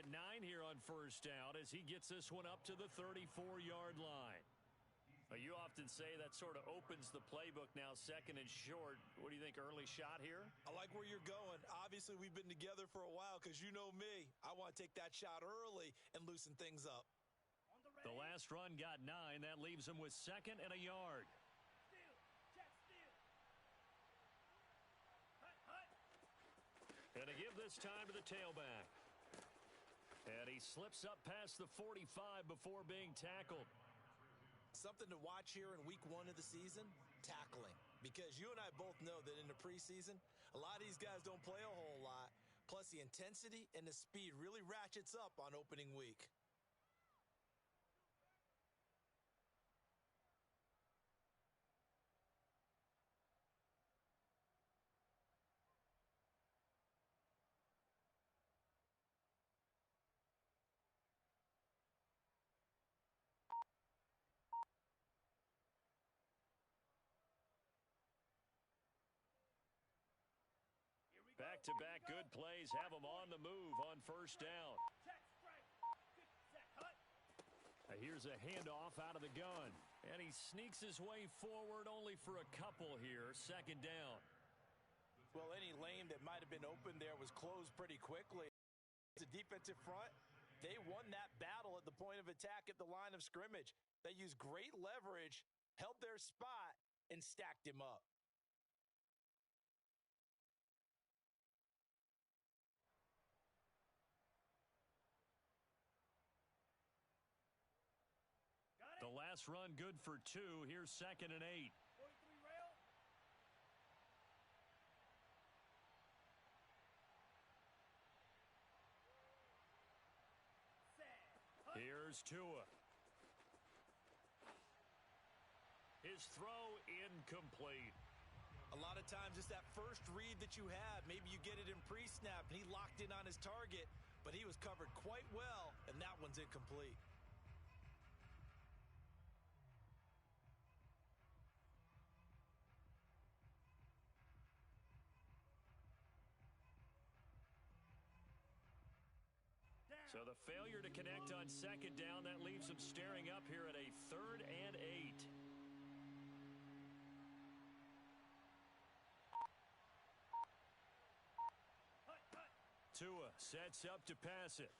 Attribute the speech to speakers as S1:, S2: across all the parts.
S1: got 9 here on first down as he gets this one up to the 34-yard line. You often say that sort of opens the playbook now, second and short. What do you think, early shot here?
S2: I like where you're going. Obviously, we've been together for a while because you know me. I want to take that shot early and loosen things up.
S1: The last run got 9. That leaves him with 2nd and a yard. And to give this time to the tailback. And he slips up past the 45 before being tackled.
S2: Something to watch here in week 1 of the season, tackling. Because you and I both know that in the preseason, a lot of these guys don't play a whole lot. Plus, the intensity and the speed really ratchets up on opening week.
S1: Back-to-back good plays have him on the move on first down. Here's a handoff out of the gun. And he sneaks his way forward only for a couple here. 2nd down.
S2: Well, any lane that might have been open there was closed pretty quickly. The defensive front, they won that battle at the point of attack at the line of scrimmage. They used great leverage, held their spot, and stacked him up.
S1: The last run good for 2. Here's 2nd and 8. Here's Tua. His throw incomplete.
S2: A lot of times it's that first read that you have. Maybe you get it in pre-snap, and he locked in on his target, but he was covered quite well, and that one's incomplete.
S1: So the failure to connect on 2nd down, that leaves him staring up here at a 3rd and 8. Tua sets up to pass it.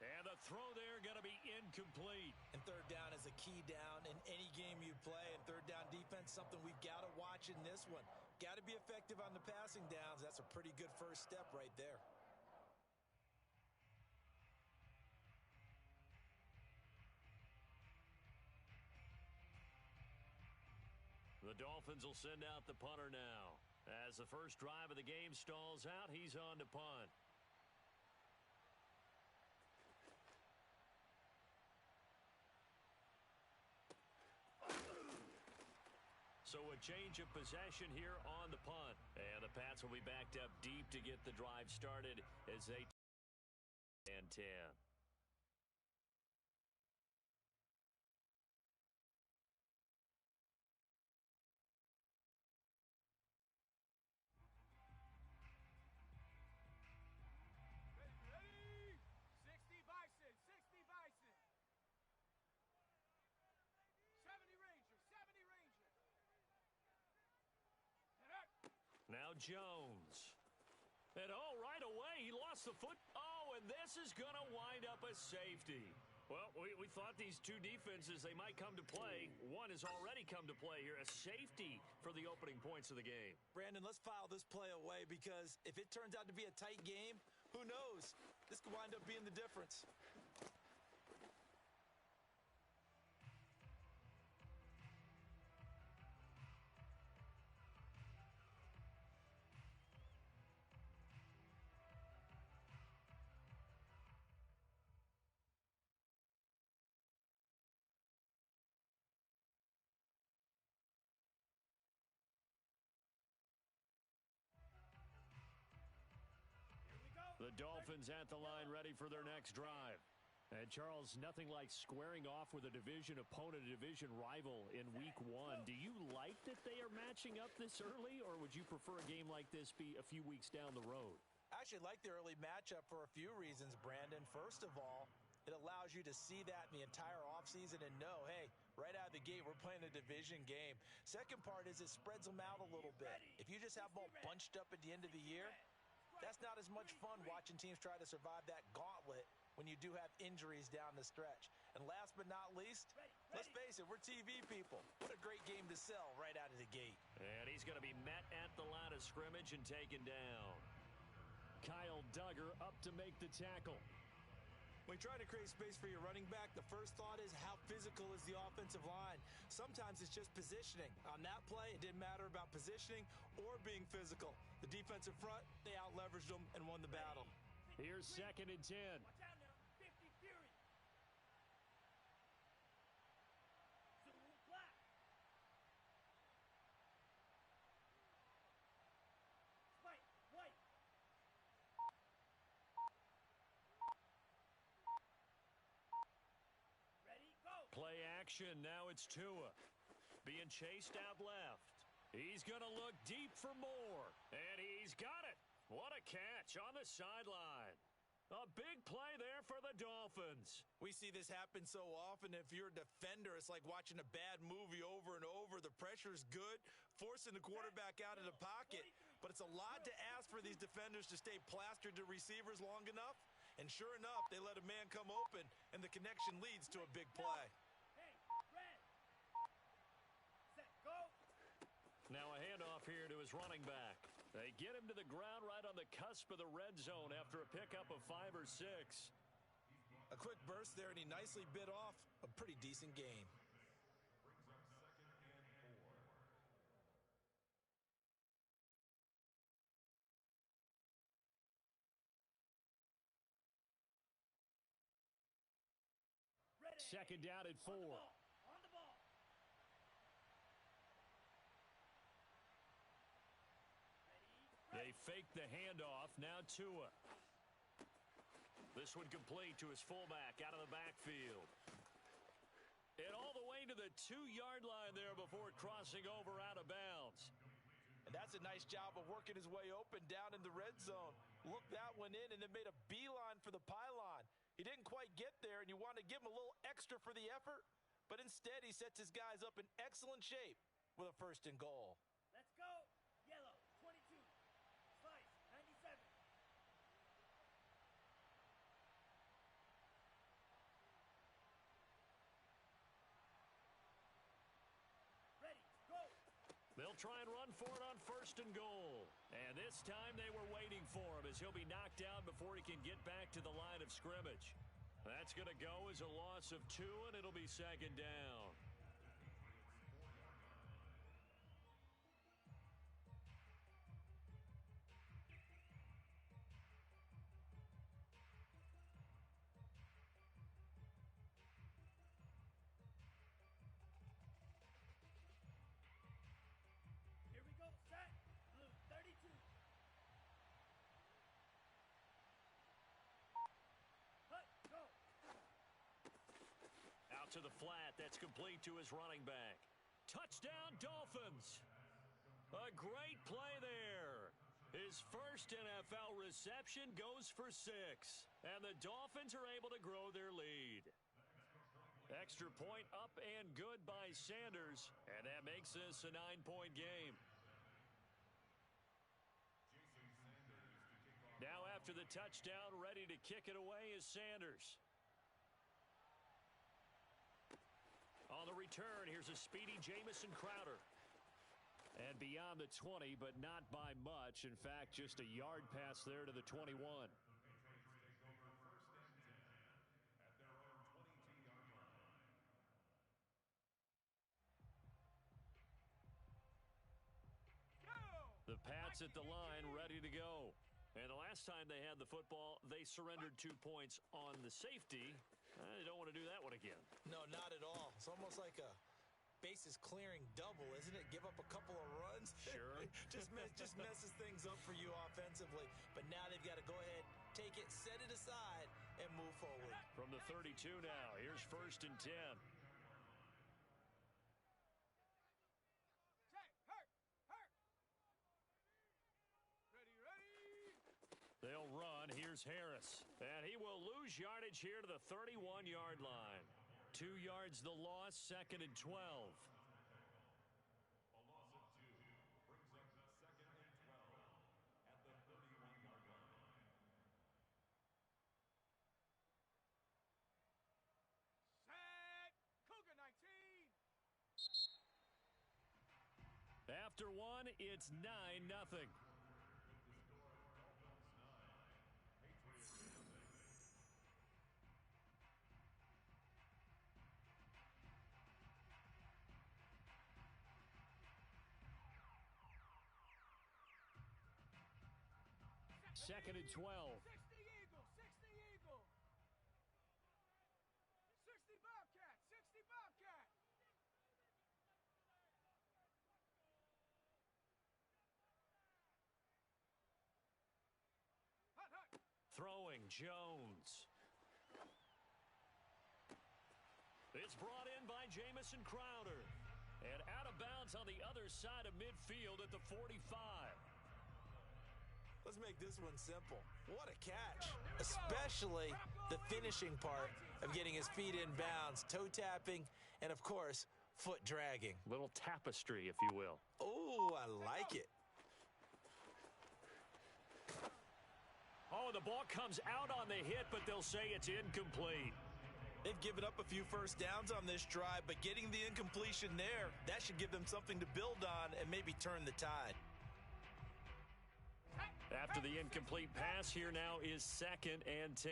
S1: And the throw there going to be incomplete.
S2: And 3rd down is a key down in any game you play. And 3rd down defense, something we've got to watch in this one. Got to be effective on the passing downs. That's a pretty good first step right there.
S1: The Dolphins will send out the punter now. As the first drive of the game stalls out, he's on to punt. So a change of possession here on the punt. And the Pats will be backed up deep to get the drive started as they and 10.
S3: Ready? 60 Bison, 60 Bison. 70 Ranger, 70 Ranger.
S1: Now Jones. And right away, he lost the foot. And this is going to wind up a safety. Well, we thought these two defenses, they might come to play. One has already come to play here. A safety for the opening points of the game.
S2: Brandon, let's file this play away because if it turns out to be a tight game, who knows? This could wind up being the difference.
S1: The Dolphins at the line ready for their next drive. And Charles, nothing like squaring off with a division opponent, a division rival in week 1. Do you like that they are matching up this early, or would you prefer a game like this be a few weeks down the road?
S2: I actually like the early matchup for a few reasons, Brandon. First of all, it allows you to see that in the entire offseason and know, hey, right out of the gate, we're playing a division game. Second part is it spreads them out a little bit. If you just have them all bunched up at the end of the year, that's not as much fun watching teams try to survive that gauntlet when you do have injuries down the stretch. And last but not least, let's face it, we're TV people. What a great game to sell right out of the gate.
S1: And he's going to be met at the line of scrimmage and taken down. Kyle Duggar up to make the tackle.
S2: When you're trying to create space for your running back, the first thought is how physical is the offensive line. Sometimes it's just positioning. On that play, it didn't matter about positioning or being physical. The defensive front, they out-leveraged them and won the battle.
S1: Here's 2nd and 10.
S3: Watch out now. 50 Fury. Zulu black. Spike. White. Ready, go.
S1: Play action. Now it's Tua. Being chased out left. He's going to look deep for more. And he's got it. What a catch on the sideline. A big play there for the Dolphins.
S2: We see this happen so often. If you're a defender, it's like watching a bad movie over and over. The pressure's good, forcing the quarterback out of the pocket. But it's a lot to ask for these defenders to stay plastered to receivers long enough. And sure enough, they let a man come open, and the connection leads to a big play.
S3: Hey, red. Set, go.
S1: Now a handoff here to his running back. They get him to the ground right on the cusp of the red zone after a pickup of 5 or 6.
S2: A quick burst there, and he nicely bit off a pretty decent gain.
S3: Ready.
S1: 2nd down at 4.
S3: On the ball.
S1: They fake the handoff. Now Tua. This one complete to his fullback out of the backfield. And all the way to the 2-yard line there before crossing over out of bounds.
S2: And that's a nice job of working his way open down in the red zone. Looked that one in and then made a beeline for the pylon. He didn't quite get there, and you want to give him a little extra for the effort. But instead, he sets his guys up in excellent shape with a 1st and goal.
S3: Let's go. Yellow, 22. Slice, 97. Ready, go.
S1: They'll try and run for it on 1st and goal. And this time they were waiting for him as he'll be knocked down before he can get back to the line of scrimmage. That's going to go as a loss of 2, and it'll be 2nd down.
S3: Here we go. Set. Blue, 32. Hut, go.
S1: Out to the flat. That's complete to his running back. Touchdown, Dolphins. A great play there. His first NFL reception goes for 6. And the Dolphins are able to grow their lead. Extra point up and good by Sanders. And that makes this a 9-point game. Now after the touchdown, ready to kick it away is Sanders. On the return, here's a speedy Jamison Crowder. And beyond the 20, but not by much. In fact, just a yard pass there to the 21. The Pats at the line, ready to go. And the last time they had the football, they surrendered 2 points on the safety. They don't want to do that one again.
S2: No, not at all. It's almost like a bases clearing double, isn't it? Give up a couple of runs.
S1: Sure.
S2: just messes things up for you offensively. But now they've got to go ahead, take it, set it aside, and move forward.
S1: From the 32 now, here's 1st and 10.
S3: Check, hurt. Ready.
S1: They'll run. Here's Harris. And he will lose yardage here to the 31-yard line. 2 yards the loss, 2nd and 12. After one, it's 9-0. Second and 12.
S3: 60 Eagle, 60 Eagle. 60 Bobcat, 60 Bobcat. Hut, hut.
S1: Throwing, Jones. It's brought in by Jamison Crowder. And out of bounds on the other side of midfield at the 45.
S2: Let's make this one simple. What a catch, especially the finishing part of getting his feet in bounds, toe tapping, and of course, foot dragging.
S1: Little tapestry, if you will.
S2: Oh, I like it.
S1: Oh, the ball comes out on the hit, but they'll say it's incomplete.
S2: They've given up a few first downs on this drive, but getting the incompletion there, that should give them something to build on and maybe turn the tide.
S1: After the incomplete pass, here now is 2nd and 10.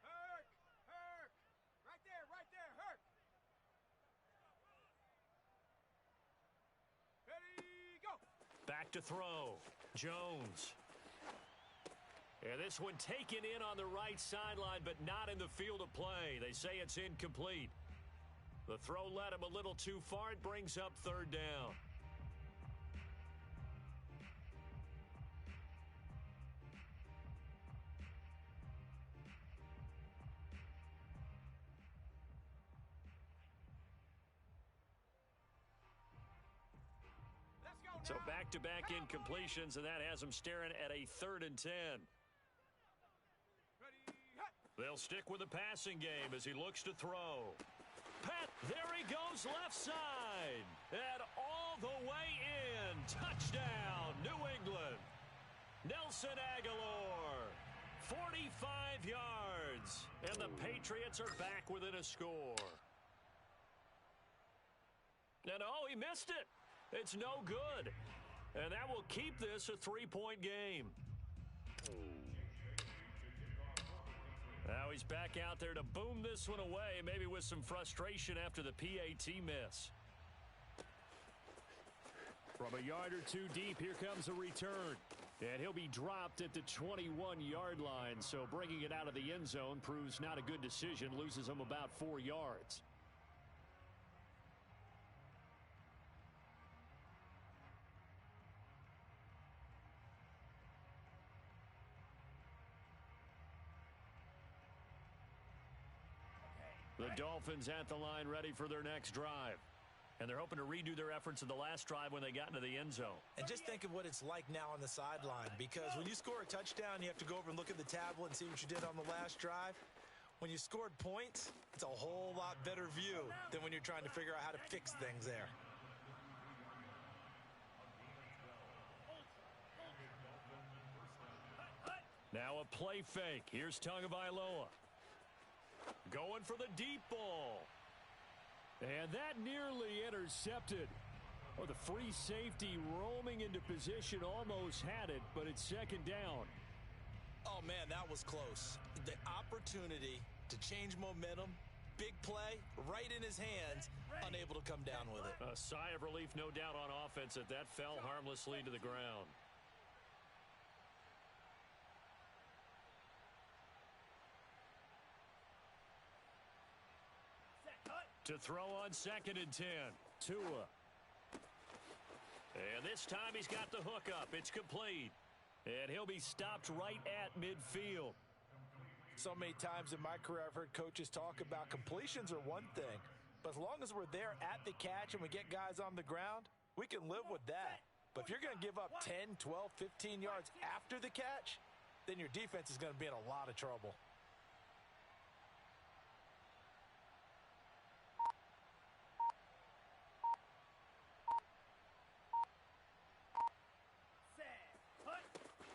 S3: Herc, Herc. Right there, Herc. Ready, go.
S1: Back to throw. Jones. And this one taken in on the right sideline, but not in the field of play. They say it's incomplete. The throw led him a little too far. It brings up 3rd down. So back-to-back incompletions, and that has them staring at a 3rd and 10. They'll stick with the passing game as he looks to throw. Pat, there he goes left side. And all the way in. Touchdown, New England. Nelson Aguilar. 45 yards. And the Patriots are back within a score. And oh, he missed it. It's no good. And that will keep this a 3-point game. Now he's back out there to boom this one away, maybe with some frustration after the PAT miss. From a yard or two deep, here comes a return. And he'll be dropped at the 21-yard line, so bringing it out of the end zone proves not a good decision, loses him about 4 yards. The Dolphins at the line ready for their next drive. And they're hoping to redo their efforts in the last drive when they got into the end zone.
S2: And just think of what it's like now on the sideline, because when you score a touchdown, you have to go over and look at the tablet and see what you did on the last drive. When you scored points, it's a whole lot better view than when you're trying to figure out how to fix things there.
S1: Now a play fake. Here's Tagovailoa. Going for the deep ball. And that nearly intercepted. Oh, the free safety roaming into position almost had it, but it's 2nd down.
S2: Oh, man, that was close. The opportunity to change momentum, big play, right in his hands, unable to come down with it.
S1: A sigh of relief, no doubt, on offense that fell harmlessly to the ground. To throw on 2nd and 10. Tua. And this time he's got the hook up. It's complete. And he'll be stopped right at midfield.
S2: So many times in my career I've heard coaches talk about completions are one thing, but as long as we're there at the catch and we get guys on the ground, we can live with that. But if you're going to give up 10, 12, 15 yards after the catch, then your defense is going to be in a lot of trouble.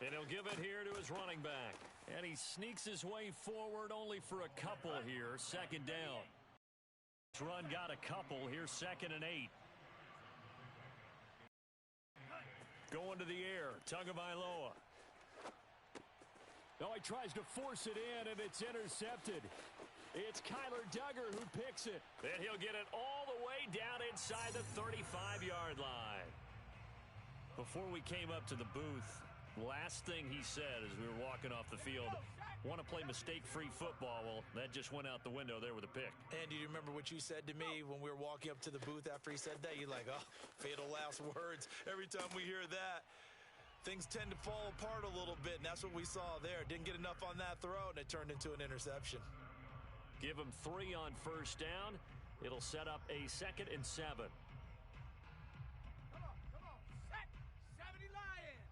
S1: And he'll give it here to his running back. And he sneaks his way forward only for a couple here. Second down. This run got a couple. Here's 2nd and 8. Going to the air. Tagovailoa. Oh, he tries to force it in, and it's intercepted. It's Kyler Duggar who picks it. And he'll get it all the way down inside the 35-yard line. Before we came up to the booth, last thing he said as we were walking off the field, want to play mistake-free football. Well, that just went out the window there with a pick.
S2: And do you remember what you said to me when we were walking up to the booth after he said that? You're like, oh, fatal last words. Every time we hear that, things tend to fall apart a little bit, and that's what we saw there. Didn't get enough on that throw, and it turned into an interception.
S1: Give him 3 on first down. It'll set up a 2nd and 7.
S3: Come on. Set. 70 Lions.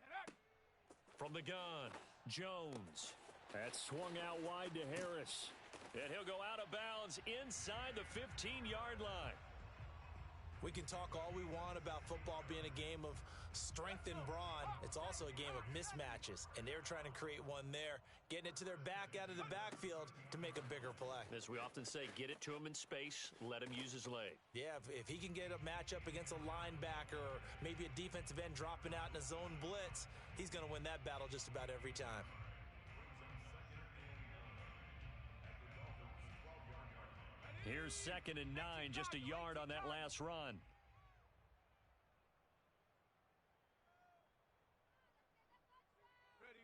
S3: Get up.
S1: From the gun, Jones. That's swung out wide to Harris. And he'll go out of bounds inside the 15-yard line.
S2: We can talk all we want about football being a game of strength and brawn. It's also a game of mismatches, and they're trying to create one there, getting it to their back out of the backfield to make a bigger play.
S1: As we often say, get it to him in space, let him use his leg.
S2: Yeah, if he can get a matchup against a linebacker or maybe a defensive end dropping out in a zone blitz, he's going to win that battle just about every time.
S1: Here's 2nd and 9, just a yard on that last run.
S3: Ready.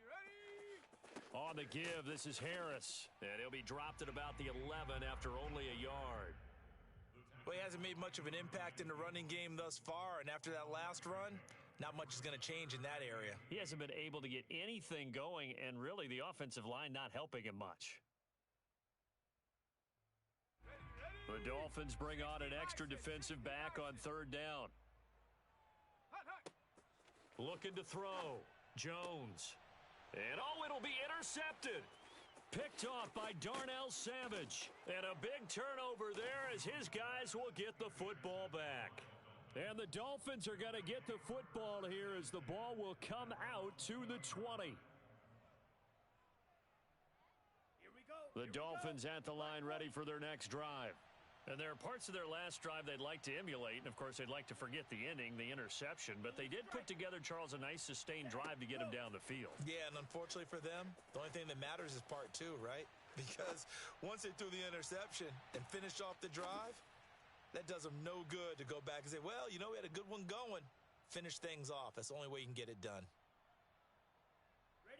S1: On the give, this is Harris. And he'll be dropped at about the 11 after only a yard.
S2: Well, he hasn't made much of an impact in the running game thus far, and after that last run, not much is going to change in that area.
S1: He hasn't been able to get anything going, and really the offensive line not helping him much. The Dolphins bring on an extra defensive back on 3rd down. Looking to throw. Jones. And it'll be intercepted. Picked off by Darnell Savage. And a big turnover there as his guys will get the football back. And the Dolphins are going to get the football here as the ball will come out to the 20.
S3: Here we go.
S1: The Dolphins at the line ready for their next drive. And there are parts of their last drive they'd like to emulate, and of course they'd like to forget the inning, the interception, but they did put together, Charles, a nice sustained drive to get him down the field.
S2: Yeah, and unfortunately for them, the only thing that matters is part 2, right? Because once they threw the interception and finished off the drive, that does them no good to go back and say, well, we had a good one going. Finish things off. That's the only way you can get it done.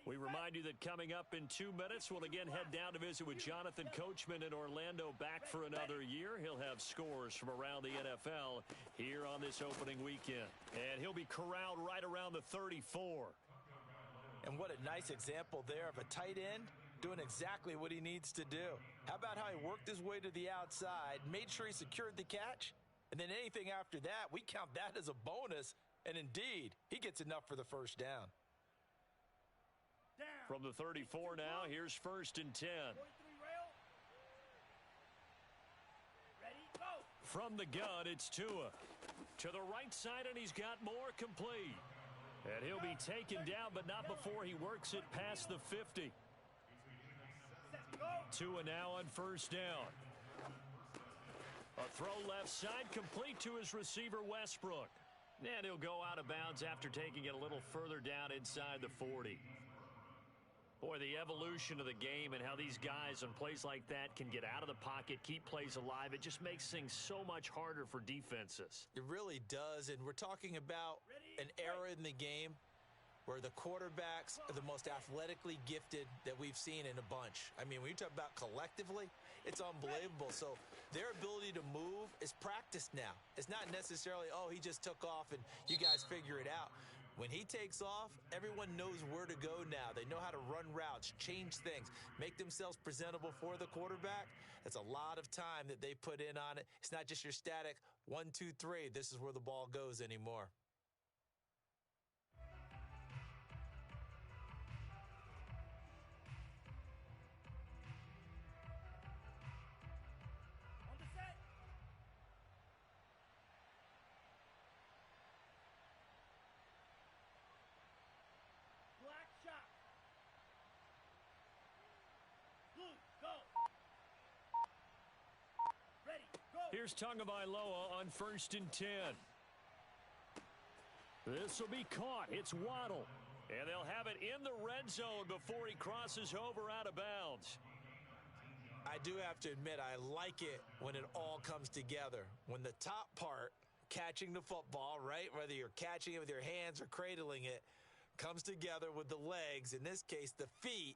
S1: We remind you that coming up in 2 minutes, we'll again head down to visit with Jonathan Coachman in Orlando, back for another year. He'll have scores from around the NFL here on this opening weekend. And he'll be corralled right around the 34.
S2: And what a nice example there of a tight end doing exactly what he needs to do. How about how he worked his way to the outside, made sure he secured the catch, and then anything after that, we count that as a bonus. And indeed, he gets enough for the first down.
S1: From the 34 now, here's 1st and 10.
S3: Ready, go.
S1: From the gun, it's Tua. To the right side, and he's got more complete. And he'll be taken down, but not before he works it past the 50. Tua now on 1st down. A throw left side, complete to his receiver, Westbrook. And he'll go out of bounds after taking it a little further down inside the 40. Boy, the evolution of the game and how these guys on plays like that can get out of the pocket, keep plays alive, it just makes things so much harder for defenses.
S2: It really does, and we're talking about an era in the game where the quarterbacks are the most athletically gifted that we've seen in a bunch. I mean, when you talk about collectively, it's unbelievable. So their ability to move is practiced now. It's not necessarily, oh, he just took off and you guys figure it out. When he takes off, everyone knows where to go now. They know how to run routes, change things, make themselves presentable for the quarterback. That's a lot of time that they put in on it. It's not just your static 1, 2, 3. This is where the ball goes anymore.
S3: On the set. Black shot. Blue, go. Ready, go.
S1: Here's Tagovailoa on 1st and 10. This will be caught. It's Waddle. And they'll have it in the red zone before he crosses over out of bounds.
S2: I do have to admit, I like it when it all comes together. When the top part, catching the football, right, whether you're catching it with your hands or cradling it, comes together with the legs, in this case the feet,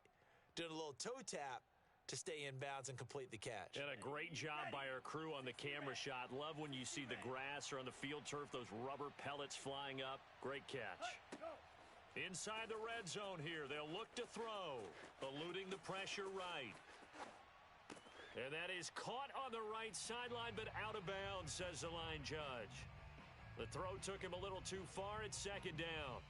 S2: doing a little toe tap to stay in bounds and complete the catch.
S1: And a great job by our crew on the camera shot. Love when you see the grass or on the field turf, those rubber pellets flying up. Great catch.
S3: Go.
S1: Inside the red zone here, they'll look to throw, eluding the pressure right. And that is caught on the right sideline, but out of bounds, says the line judge. The throw took him a little too far. It's 2nd down.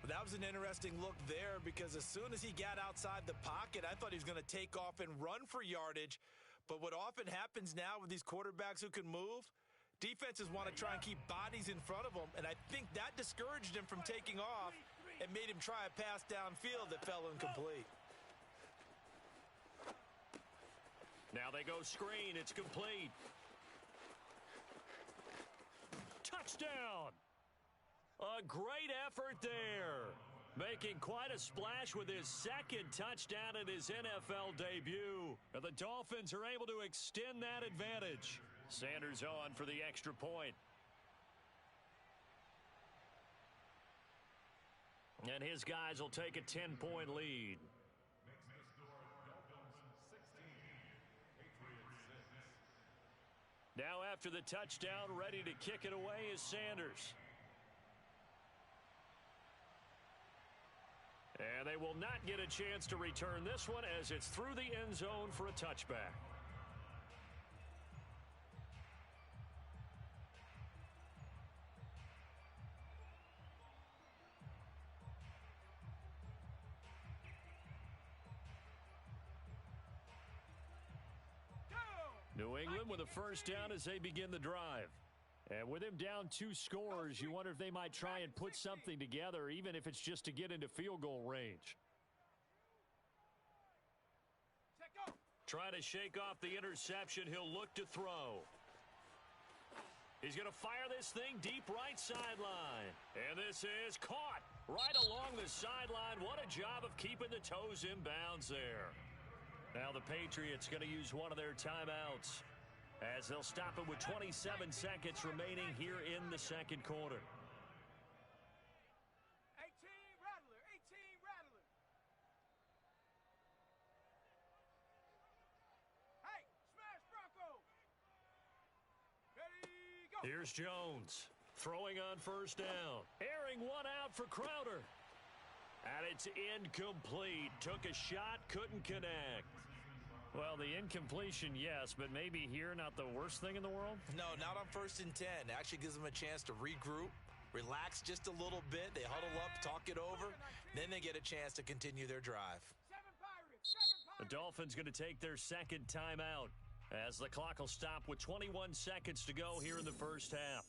S2: That was an interesting look there because as soon as he got outside the pocket, I thought he was going to take off and run for yardage. But what often happens now with these quarterbacks who can move, defenses want to try and keep bodies in front of them, and I think that discouraged him from taking off and made him try a pass downfield that fell incomplete.
S1: Now they go screen. It's complete. Touchdown! A great effort there. Making quite a splash with his 2nd touchdown in his NFL debut. And the Dolphins are able to extend that advantage. Sanders on for the extra point. And his guys will take a 10-point lead. Now after the touchdown, ready to kick it away is Sanders. And they will not get a chance to return this one as it's through the end zone for a touchback. New England with a 1st down as they begin the drive. And with him down 2 scores, you wonder if they might try and put something together, even if it's just to get into field goal range. Trying to shake off the interception, he'll look to throw. He's going to fire this thing deep right sideline. And this is caught right along the sideline. What a job of keeping the toes in bounds there. Now the Patriots going to use one of their timeouts as they'll stop it with 27 seconds remaining here in the 2nd quarter.
S3: 18 Rattler, 18 Rattler. Hey, smash Bronco. Ready, go.
S1: Here's Jones throwing on 1st down. Airing one out for Crowder. And it's incomplete. Took a shot, couldn't connect. Well, the incompletion, yes, but maybe here not the worst thing in the world?
S2: No, not on 1st and 10. Actually gives them a chance to regroup, relax just a little bit. They huddle up, talk it over. Then they get a chance to continue their drive.
S1: The Dolphins going to take their 2nd timeout as the clock will stop with 21 seconds to go here in the 1st half.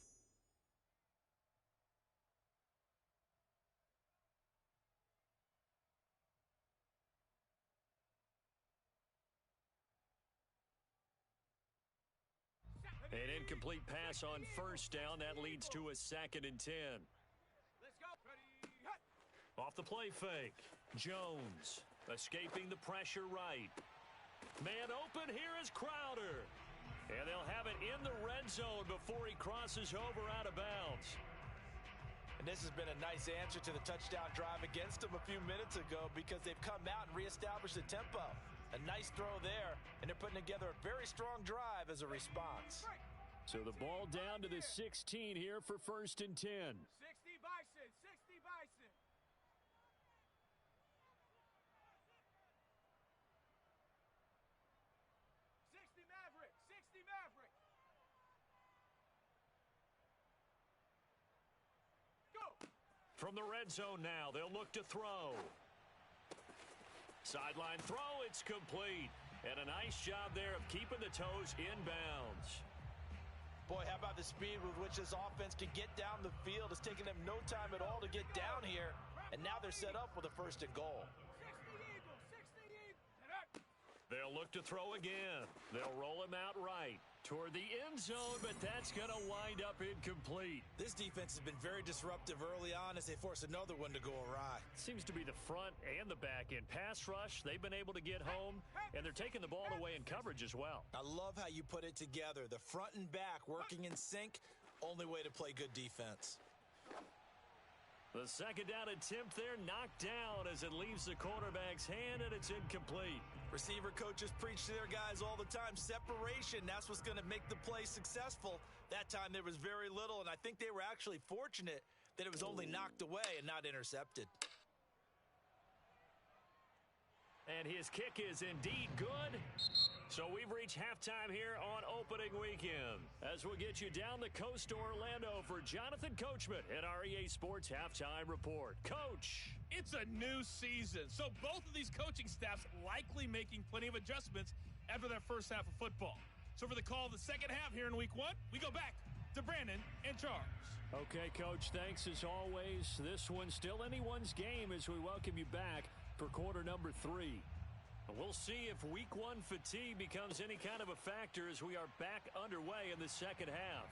S1: An incomplete pass on 1st down. That leads to a 2nd and 10.
S3: Let's go. Ready, hut.
S1: Off the play fake. Jones escaping the pressure right. Man open here is Crowder. And they'll have it in the red zone before he crosses over out of bounds.
S2: And this has been a nice answer to the touchdown drive against them a few minutes ago because they've come out and reestablished the tempo. A nice throw there, and they're putting together a very strong drive as a response.
S1: So the ball down to the 16 here for 1st and 10.
S3: 60 Bison, 60 Bison.
S1: From the red zone now, they'll look to throw. Sideline throw, it's complete. And a nice job there of keeping the toes inbounds.
S2: Boy, how about the speed with which this offense can get down the field? It's taken them no time at all to get down here. And now they're set up with a 1st and goal.
S1: They'll look to throw again. They'll roll him out right toward the end zone, but that's going to wind up incomplete.
S2: This defense has been very disruptive early on as they force another one to go awry.
S1: Seems to be the front and the back end. Pass rush, they've been able to get home, and they're taking the ball away in coverage as well.
S2: I love how you put it together. The front and back working in sync, only way to play good defense.
S1: The second down attempt there knocked down as it leaves the quarterback's hand, and it's incomplete.
S2: Receiver coaches preach to their guys all the time. Separation, that's what's going to make the play successful. That time there was very little, and I think they were actually fortunate that it was only knocked away and not intercepted.
S1: And his kick is indeed good. So we've reached halftime here on opening weekend. As we'll get you down the coast to Orlando for Jonathan Coachman at our EA Sports Halftime Report. Coach.
S4: It's a new season, so both of these coaching staffs likely making plenty of adjustments after their first half of football. So for the call of the second half here in week 1, we go back to Brandon and Charles.
S1: Okay, Coach, thanks as always. This one's still anyone's game as we welcome you back for quarter number 3. We'll see if week 1 fatigue becomes any kind of a factor as we are back underway in the second half.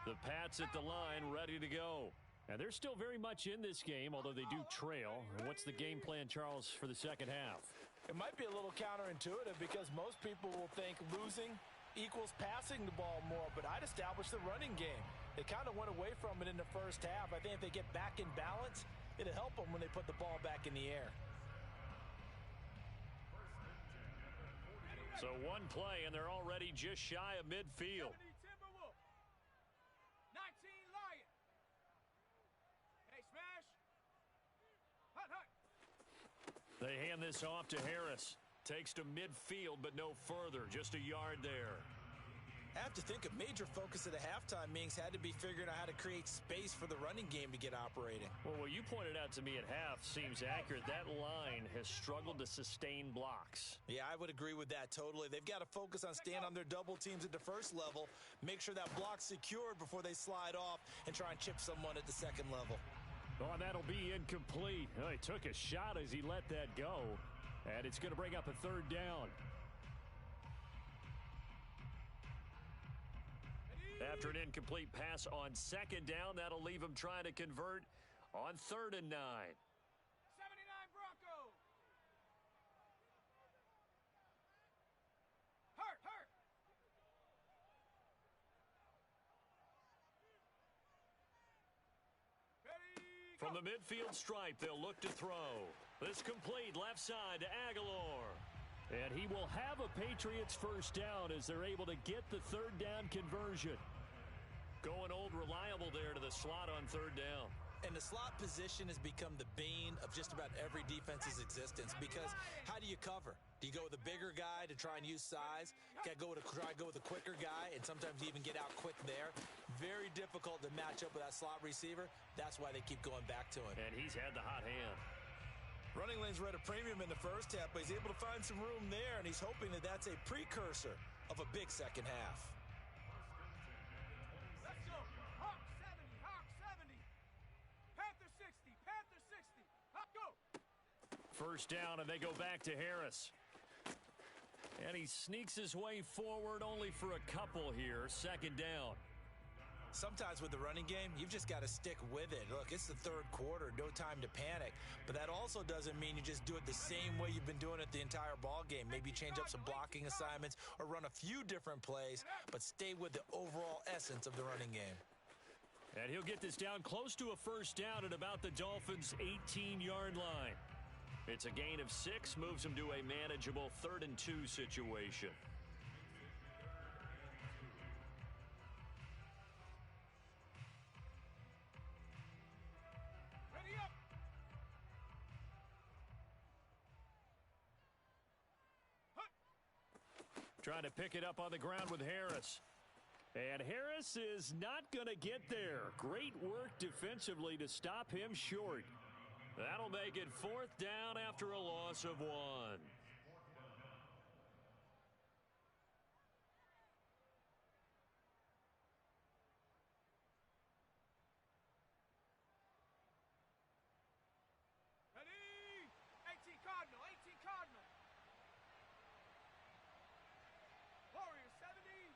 S1: The Pats at the line, ready to go. And they're still very much in this game, although they do trail. What's the game plan, Charles, for the second half?
S2: It might be a little counterintuitive because most people will think losing equals passing the ball more, but I'd establish the running game. They kind of went away from it in the first half. I think if they get back in balance, it'll help them when they put the ball back in the air.
S1: So one play, and they're already just shy of midfield. They hand this off to Harris. Takes to midfield, but no further. Just a yard there.
S2: I have to think a major focus of the halftime meetings had to be figuring out how to create space for the running game to get operating.
S1: Well, what you pointed out to me at half seems accurate. That line has struggled to sustain blocks.
S2: Yeah, I would agree with that totally. They've got to focus on staying on their double teams at the first level, make sure that block's secured before they slide off, and try and chip someone at the second level.
S1: Oh, and that'll be incomplete. Oh, he took a shot as he let that go, and it's going to bring up a third down. After an incomplete pass on second down, that'll leave him trying to convert on 3rd and 9.
S3: 79 Broncos. Hurt.
S1: From the midfield stripe, they'll look to throw. This complete left side to Aguilar. And he will have a Patriots first down as they're able to get the 3rd down conversion. Going old reliable there to the slot on 3rd down.
S2: And the slot position has become the bane of just about every defense's existence because how do you cover? Do you go with a bigger guy to try and use size? Got to go with a quicker guy and sometimes even get out quick there. Very difficult to match up with that slot receiver. That's why they keep going back to him.
S1: And he's had the hot hand.
S2: Running lanes were at a premium in the first half, but he's able to find some room there, and he's hoping that that's a precursor of a big second half.
S3: Let's go. Hawk 70. Panther 60. Hawk, go.
S1: First down, and they go back to Harris. And he sneaks his way forward only for a couple here. 2nd down.
S2: Sometimes with the running game, you've just got to stick with it. Look, it's the 3rd quarter, no time to panic. But that also doesn't mean you just do it the same way you've been doing it the entire ball game. Maybe change up some blocking assignments or run a few different plays, but stay with the overall essence of the running game.
S1: And he'll get this down close to a first down at about the Dolphins' 18-yard line. It's a gain of 6, moves him to a manageable 3rd and 2 situation.
S3: Ready up.
S1: Trying to pick it up on the ground with Harris. And Harris is not going to get there. Great work defensively to stop him short. That'll make it 4th down after a loss of 1.
S3: Ready? 18 Cardinal, 18 Cardinal. Warriors 70.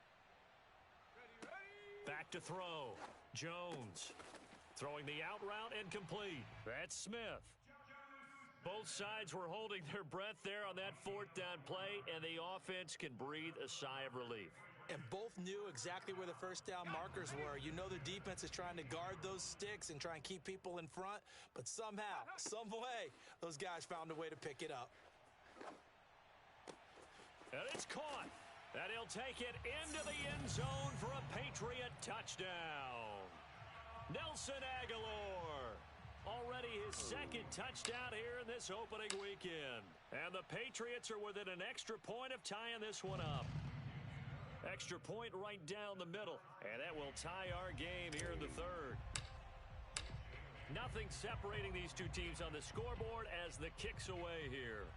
S3: Ready.
S1: Back to throw. Jones throwing the out route and complete. That's Smith. Both sides were holding their breath there on that 4th down play, and the offense can breathe a sigh of relief.
S2: And both knew exactly where the first down markers were. You know the defense is trying to guard those sticks and try and keep people in front, but somehow, some way, those guys found a way to pick it up.
S1: And it's caught. And he'll take it into the end zone for a Patriot touchdown. Nelson Aguilar. Already his 2nd touchdown here in this opening weekend. And the Patriots are within an extra point of tying this one up. Extra point right down the middle. And that will tie our game here in the 3rd. Nothing separating these two teams on the scoreboard as the kick's away here.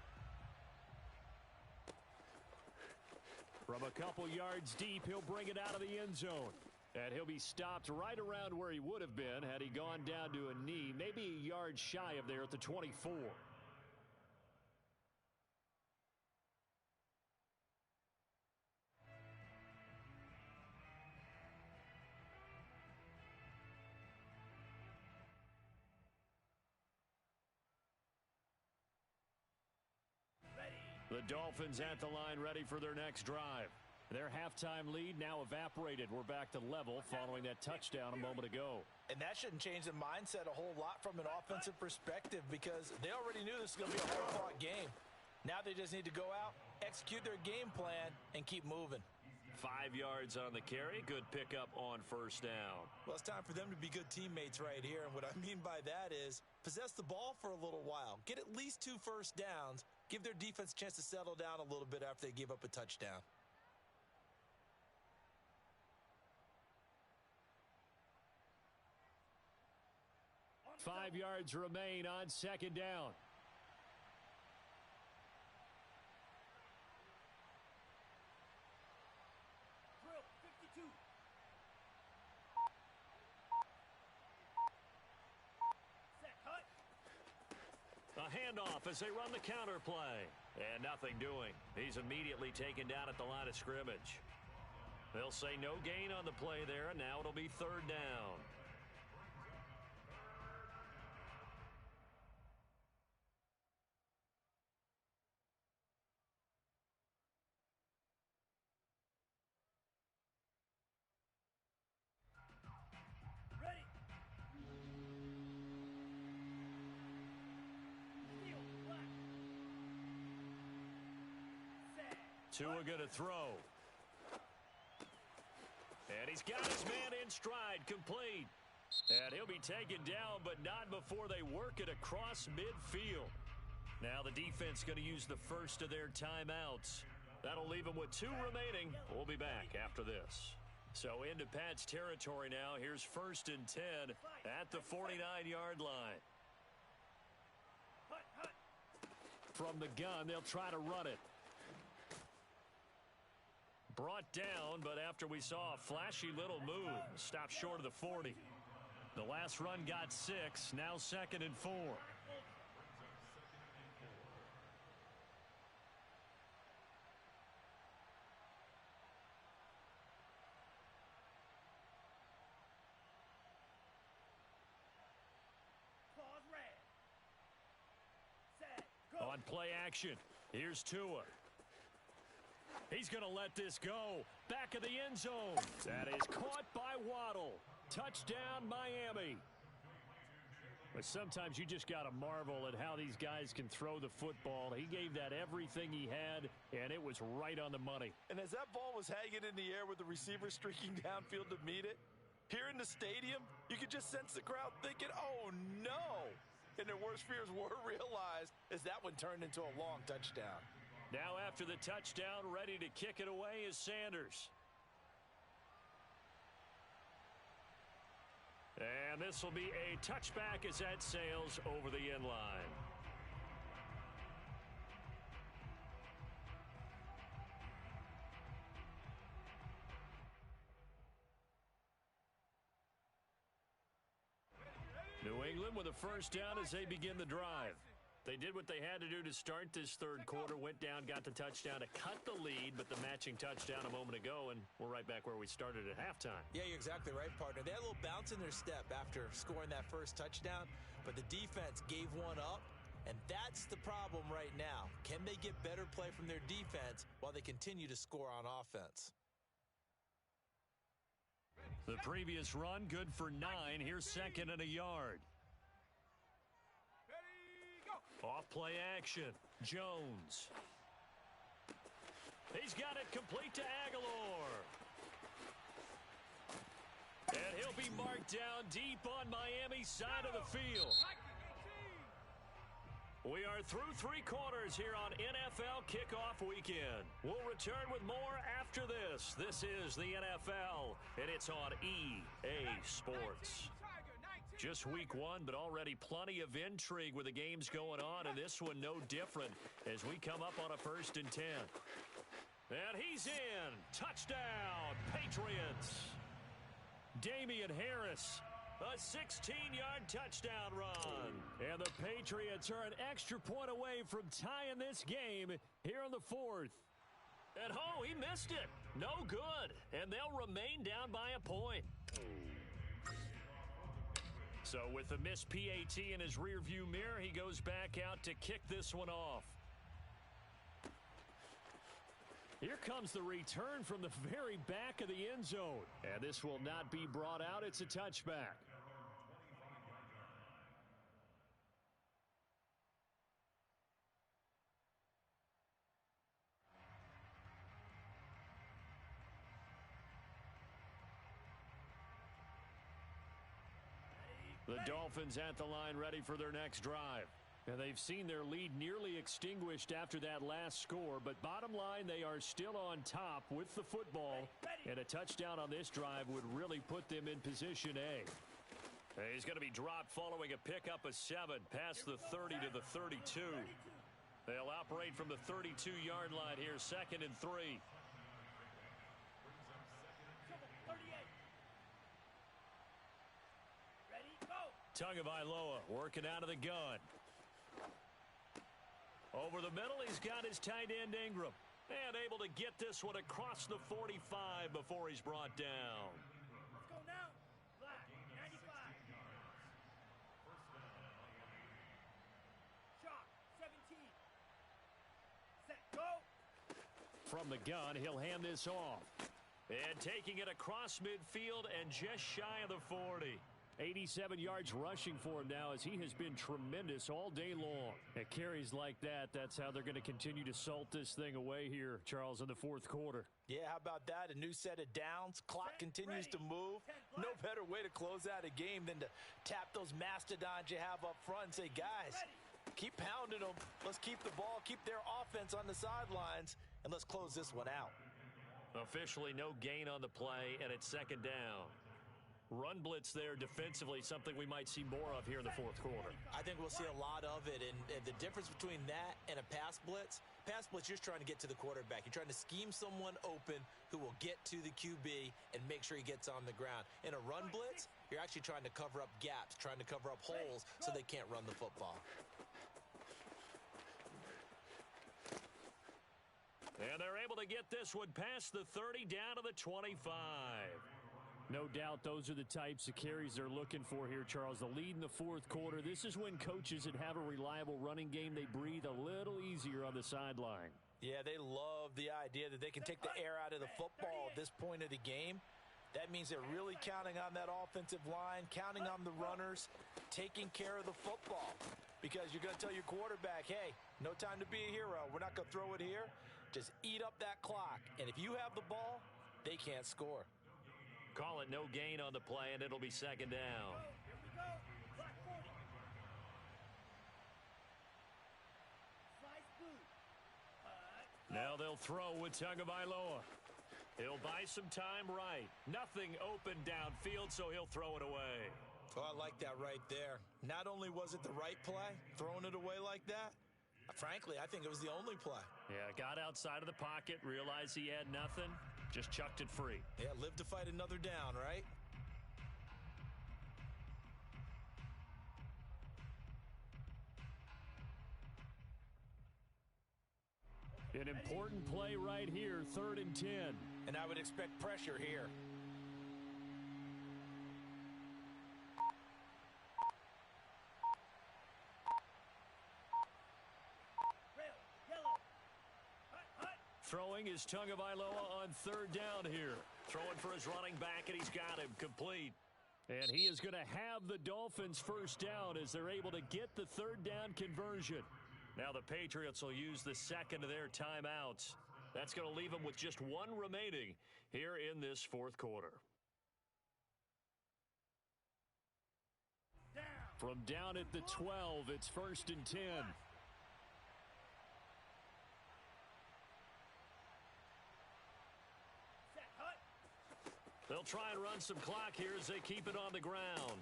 S1: From a couple yards deep, he'll bring it out of the end zone. And he'll be stopped right around where he would have been had he gone down to a knee, maybe a yard shy of there at the 24. The Dolphins at the line ready for their next drive. Their halftime lead now evaporated. We're back to level following that touchdown a moment ago.
S2: And that shouldn't change the mindset a whole lot from an offensive perspective because they already knew this was going to be a hard-fought game. Now they just need to go out, execute their game plan, and keep moving.
S1: 5 yards on the carry. Good pickup on first down.
S2: Well, it's time for them to be good teammates right here. And what I mean by that is possess the ball for a little while. Get at least 2 first downs. Give their defense a chance to settle down a little bit after they give up a touchdown.
S1: Five yards remain on 2nd down.
S3: Drill 52. Set cut.
S1: A handoff as they run the counter play. And nothing doing. He's immediately taken down at the line of scrimmage. They'll say no gain on the play there, and now it'll be 3rd down.
S3: Ready. Steel black. Set.
S1: Tua going to throw. And he's got his man in stride, complete. And he'll be taken down, but not before they work it across midfield. Now the defense going to use the first of their timeouts. That'll leave them with 2 remaining. We'll be back after this. So into Pat's territory now. Here's 1st and 10 at the 49-yard line.
S3: Hut, hut.
S1: From the gun, they'll try to run it. Brought down, but after we saw a flashy little move, stopped short of the 40. The last run got 6, now 2nd and 4.
S3: Pause red. Set. Go.
S1: On play action, here's Tua. He's going to let this go. Back of the end zone. That is caught by Waddle. Touchdown, Miami. But sometimes you just got to marvel at how these guys can throw the football. He gave that everything he had, and it was right on the money.
S2: And as that ball was hanging in the air with the receiver streaking downfield to meet it, here in the stadium, you could just sense the crowd thinking, oh, no. And their worst fears were realized as that one turned into a long touchdown.
S1: Now after the touchdown, ready to kick it away is Sanders. And this will be a touchback as that sails over the end line. New England with a first down as they begin the drive. They did what they had to do to start this third quarter, went down, got the touchdown to cut the lead, but the matching touchdown a moment ago, and we're right back where we started at halftime.
S2: Yeah, you're exactly right, partner. They had a little bounce in their step after scoring that first touchdown, but the defense gave one up, and that's the problem right now. Can they get better play from their defense while they continue to score on offense?
S1: The previous run, good for 9. Here's second and a yard. Off play action. Jones. He's got it complete to Aguilar. And he'll be marked down deep on Miami's side of the field. We are through 3 quarters here on NFL Kickoff Weekend. We'll return with more after this. This is the NFL, and it's on EA Sports. Just week 1, but already plenty of intrigue with the games going on, and this one no different as we come up on a 1st and 10. And he's in. Touchdown, Patriots. Damian Harris, a 16-yard touchdown run. And the Patriots are an extra point away from tying this game here in the 4th. And oh, he missed it. No good. And they'll remain down by a point. So with the missed PAT in his rearview mirror, he goes back out to kick this one off. Here comes the return from the very back of the end zone. And this will not be brought out. It's a touchback. The Dolphins at the line ready for their next drive. And they've seen their lead nearly extinguished after that last score, but bottom line, they are still on top with the football, and a touchdown on this drive would really put them in position A. He's going to be dropped following a pickup of 7 past the 30 to the 32. They'll operate from the 32-yard line here, 2nd and 3. Tagovailoa working out of the gun. Over the middle, he's got his tight end Ingram. And able to get this one across the 45 before he's brought down.
S3: Let's go now. Black, 95. Shock, 17. Set, go.
S1: From the gun, he'll hand this off. And taking it across midfield and just shy of the 40. 87 yards rushing for him now as he has been tremendous all day long. At carries like that, that's how they're going to continue to salt this thing away here, Charles, in the 4th quarter.
S2: Yeah, how about that? A new set of downs. Clock continues to move. No better way to close out a game than to tap those mastodons you have up front and say, guys, keep pounding them. Let's keep the ball, keep their offense on the sidelines, and let's close this one out.
S1: Officially no gain on the play, and it's 2nd down. Run blitz there defensively, something we might see more of here in the 4th quarter.
S2: I think we'll see a lot of it, and the difference between that and a pass blitz, you're just trying to get to the quarterback. You're trying to scheme someone open who will get to the QB and make sure he gets on the ground. In a run blitz, you're actually trying to cover up gaps, trying to cover up holes so they can't run the football.
S1: And they're able to get this one past the 30 down to the 25. No doubt those are the types of carries they're looking for here, Charles. The lead in the 4th quarter. This is when coaches that have a reliable running game, they breathe a little easier on the sideline.
S2: Yeah, they love the idea that they can take the air out of the football at this point of the game. That means they're really counting on that offensive line, counting on the runners, taking care of the football. Because you're going to tell your quarterback, hey, no time to be a hero. We're not going to throw it here. Just eat up that clock. And if you have the ball, they can't score.
S1: Call it no gain on the play, and it'll be 2nd down.
S3: Here we go. Black 40. Slice blue.
S1: Now they'll throw with Tagovailoa. He'll buy some time right. Nothing open downfield, so he'll throw it away.
S2: Oh, I like that right there. Not only was it the right play, throwing it away like that, frankly, I think it was the only play.
S1: Yeah, got outside of the pocket, realized he had nothing, just chucked it free.
S2: Yeah, live to fight another down, right?
S1: An important play right here, 3rd and 10.
S2: And I would expect pressure here.
S1: Throwing is Tagovailoa on 3rd down here. Throwing for his running back, and he's got him complete. And he is going to have the Dolphins 1st down as they're able to get the 3rd down conversion. Now the Patriots will use the 2nd of their timeouts. That's going to leave them with just 1 remaining here in this 4th quarter. From down at the 12, it's 1st and 10. They'll try and run some clock here as they keep it on the ground.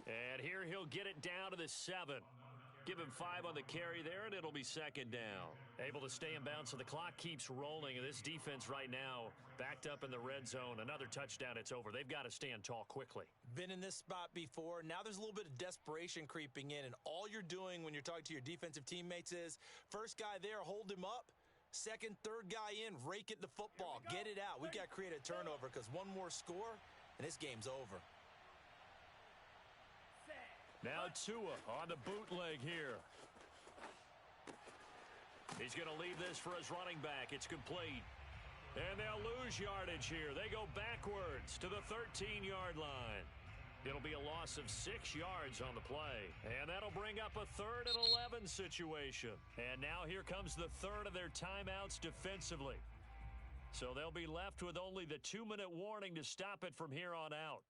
S1: And here he'll get it down to the 7. Give him 5 on the carry there, and it'll be 2nd down. Able to stay in bounds, so the clock keeps rolling. And this defense right now backed up in the red zone. Another touchdown, it's over. They've got to stand tall quickly.
S2: Been in this spot before. Now there's a little bit of desperation creeping in, and all you're doing when you're talking to your defensive teammates is, first guy there, hold him up. 2nd, 3rd guy in, rake at the football. Get it out. We've got to create a turnover because one more score, and this game's over.
S1: Now Tua on the bootleg here. He's going to leave this for his running back. It's complete. And they'll lose yardage here. They go backwards to the 13-yard line. It'll be a loss of 6 yards on the play. And that'll bring up a 3rd and 11 situation. And now here comes the 3rd of their timeouts defensively. So they'll be left with only the 2-minute warning to stop it from here on out.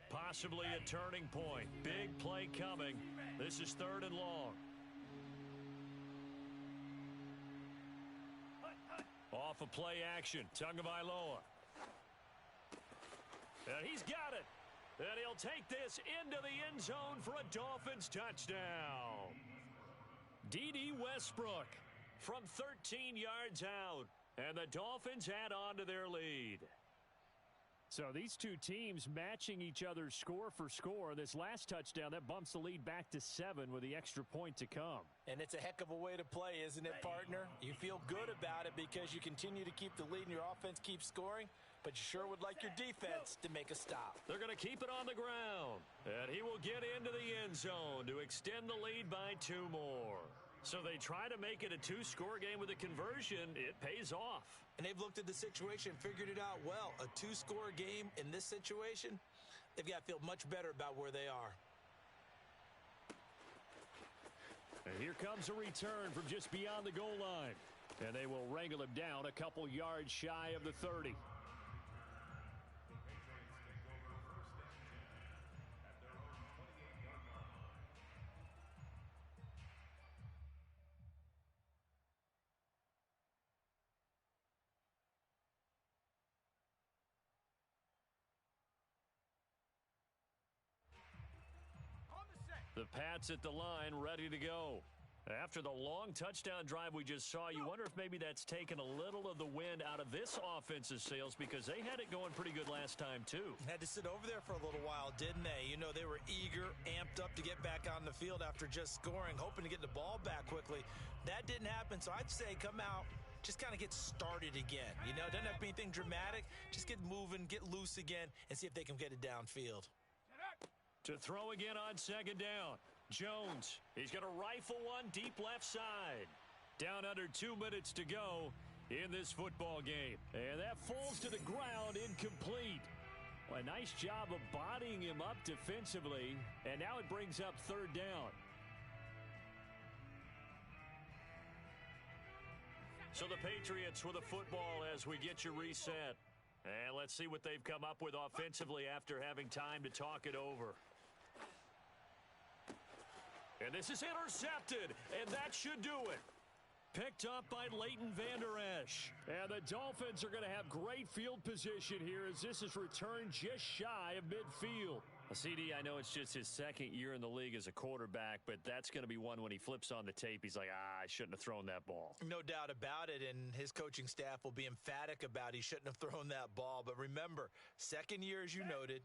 S1: Possibly a turning point. Big play coming. This is 3rd and long. Off of play action. Tagovailoa. And he's got it. And he'll take this into the end zone for a Dolphins touchdown. D.D. Westbrook from 13 yards out. And the Dolphins add on to their lead. So these two teams matching each other's score for score. This last touchdown, that bumps the lead back to 7 with the extra point to come.
S2: And it's a heck of a way to play, isn't it, partner? You feel good about it because you continue to keep the lead and your offense keeps scoring, but you sure would like your defense to make a stop.
S1: They're going to keep it on the ground, and he will get into the end zone to extend the lead by 2 more. So they try to make it a 2-score game with a conversion. It pays off.
S2: And they've looked at the situation, figured it out well. A 2-score game in this situation, they've got to feel much better about where they are.
S1: And here comes a return from just beyond the goal line. And they will wrangle him down a couple yards shy of the 30. The Pats at the line, ready to go. After the long touchdown drive we just saw, you wonder if maybe that's taken a little of the wind out of this offense's sails because they had it going pretty good last time, too.
S2: Had to sit over there for a little while, didn't they? You know, they were eager, amped up to get back on the field after just scoring, hoping to get the ball back quickly. That didn't happen, so I'd say come out, just kind of get started again. You know, it doesn't have to be anything dramatic. Just get moving, get loose again, and see if they can get it downfield.
S1: To throw again on 2nd down. Jones, he's going to rifle one deep left side. Down under 2 minutes to go in this football game. And that falls to the ground, incomplete. Well, a nice job of bodying him up defensively. And now it brings up 3rd down. So the Patriots with a football as we get you reset. And let's see what they've come up with offensively after having time to talk it over. And this is intercepted, and that should do it. Picked up by Leighton Vander Esch. And the Dolphins are going to have great field position here as this is returned just shy of midfield. CD, I know it's just his second year in the league as a quarterback, but that's going to be one when he flips on the tape. He's like, I shouldn't have thrown that ball.
S2: No doubt about it, and his coaching staff will be emphatic about he shouldn't have thrown that ball. But remember, second year, as you noted,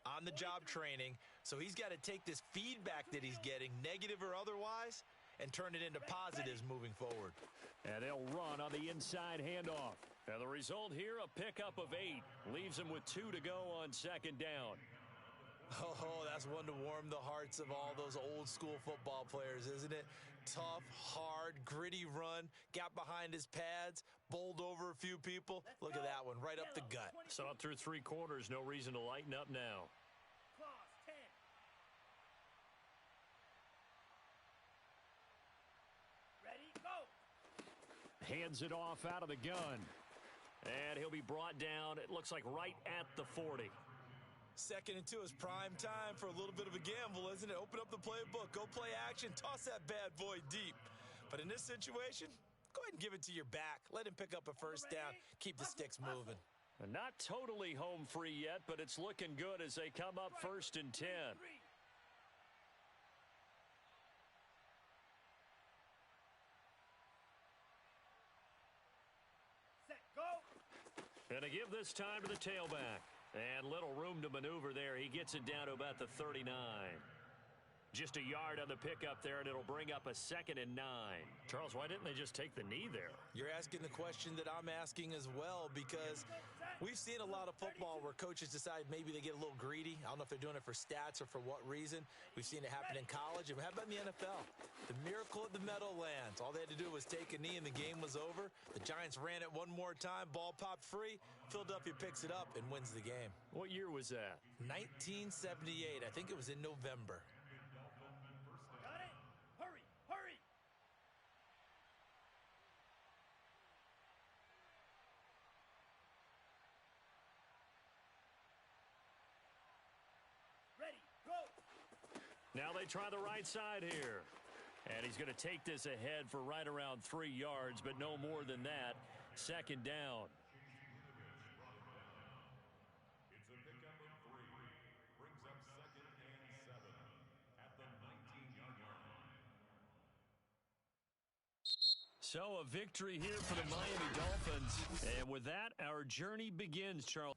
S2: on-the-job training, so he's got to take this feedback that he's getting, negative or otherwise, and turn it into positives moving forward.
S1: And they'll run on the inside handoff. And the result here, a pickup of 8. Leaves him with 2 to go on second down.
S2: Oh, that's one to warm the hearts of all those old-school football players, isn't it? Tough, hard, gritty run, got behind his pads, bowled over a few people. Look at that one, right up the gut.
S1: Saw it through 3 quarters, no reason to lighten up now.
S3: Cross, 10. Ready, go.
S1: Hands it off out of the gun. And he'll be brought down, it looks like right at the 40.
S2: Second and 2 is prime time for a little bit of a gamble, isn't it? Open up the playbook, go play action, toss that bad boy deep. But in this situation, go ahead and give it to your back. Let him pick up a first down, keep the sticks moving.
S1: And not totally home free yet, but it's looking good as they come up 1st and 10.
S3: Set, go.
S1: And to give this time to the tailback. And little room to maneuver there. He gets it down to about the 39. Just a yard on the pickup there, and it'll bring up a 2nd and 9. Charles, why didn't they just take the knee there?
S2: You're asking the question that I'm asking as well, because we've seen a lot of football where coaches decide maybe they get a little greedy. I don't know if they're doing it for stats or for what reason. We've seen it happen in college, and how about in the NFL? The miracle at the Meadowlands. All they had to do was take a knee, and the game was over. The Giants ran it one more time. Ball popped free. Philadelphia picks it up and wins the game.
S1: What year was that?
S2: 1978. I think it was in November.
S3: Got it. Hurry, hurry. Ready, go.
S1: Now they try the right side here. And he's going to take this ahead for right around 3 yards, but no more than that. 2nd down.
S5: It's a pickup of 3. Brings up 2nd and 7 at the 19-yard line.
S1: So a victory here for the Miami Dolphins. And with that, our journey begins, Charles.